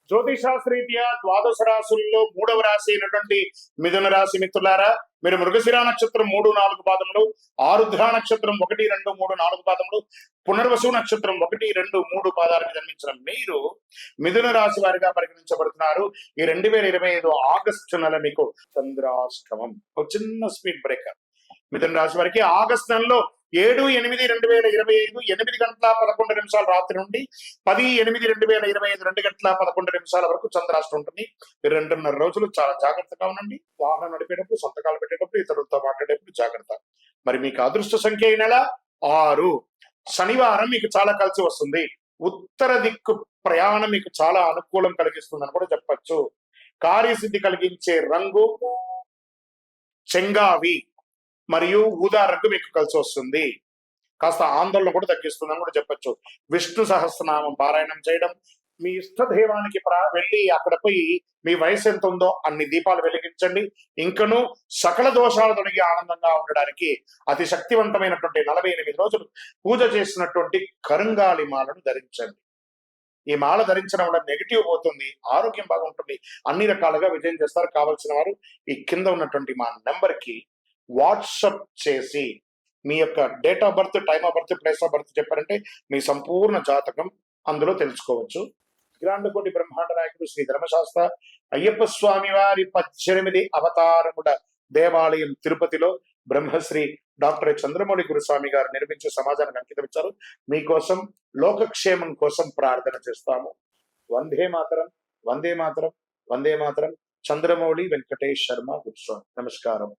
జ్యోతిషాస్త్రీత్యా ద్వాదశ రాశుల్లో మూడవ రాశి అయినటువంటి మిథున రాశి మిత్రులారా, మీరు మృగశిర నక్షత్రం 3-4 పాదములు, ఆరుద్ర నక్షత్రం 1-2-3-4 పాదములు, పునర్వసు నక్షత్రం 1-2-3 పాదాలకు జన్మించిన మీరు మిథున రాశి వారిగా పరిగణించబడుతున్నారు. ఈ 2025 ఆగస్టు నెల మీకు చంద్రాష్టమం. ఒక చిన్న స్పీడ్ బ్రేకర్. మిథున రాశి వారికి ఆగస్టు నెలలో 7-8-2025 8:11 రాత్రి నుండి 10-8-2025 2:11 వరకు చంద్రాష్టం ఉంటుంది. 2.5 రోజులు చాలా జాగ్రత్తగా ఉండండి. వాహనం నడిపేటప్పుడు, సంతకాలు పెట్టేటప్పుడు, ఇతరులతో మాట్లాడేటప్పుడు జాగ్రత్త. మరి మీకు అదృష్ట సంఖ్య ఈ నెల 6. శనివారం మీకు చాలా కలిసి వస్తుంది. ఉత్తర దిక్కు ప్రయాణం మీకు చాలా అనుకూలం కలిగిస్తుందని కూడా చెప్పచ్చు. కార్యసిద్ధి కలిగించే రంగు చెంగావి మరియు ఊదా రంగు మీకు కలిసి వస్తుంది. కాస్త ఆందోళన కూడా తగ్గిస్తుందని కూడా చెప్పచ్చు. విష్ణు సహస్రనామం పారాయణం చేయడం, మీ ఇష్టదైవానికి వెళ్ళి అక్కడ పోయి మీ వయసు ఎంత ఉందో అన్ని దీపాలు వెలిగించండి. ఇంకను సకల దోషాలు తొలగి ఆనందంగా ఉండడానికి అతి శక్తివంతమైనటువంటి 48 రోజులు పూజ చేసినటువంటి కరుంగాలి మాలను ధరించండి. ఈ మాల ధరించడం వల్ల నెగిటివ్ పోతుంది, ఆరోగ్యం బాగుంటుంది, అన్ని రకాలుగా విజయం చేస్తారు. కావలసిన వారు ఈ కింద ఉన్నటువంటి మా నెంబర్ కి వాట్సప్ చేసి మీ యొక్క date of birth, time of birth, place of birth చెప్పారంటే మీ సంపూర్ణ జాతకం అందులో తెలుసుకోవచ్చు. గ్రాండకోటి బ్రహ్మాండ నాయకుడు శ్రీ ధర్మశాస్త్ర అయ్యప్ప స్వామి వారి 18 అవతారముల దేవాలయం తిరుపతిలో బ్రహ్మశ్రీ డాక్టర్ చంద్రమౌళి గురుస్వామి గారు నిర్మించే సమాజానికి అంకితం ఇచ్చారు. మీకోసం లోకక్షేమం కోసం ప్రార్థన చేస్తాము. వందే మాతరం, వందే మాతరం, వందే మాతరం. చంద్రమౌళి వెంకటేష్ శర్మ గురుస్వామి. నమస్కారం.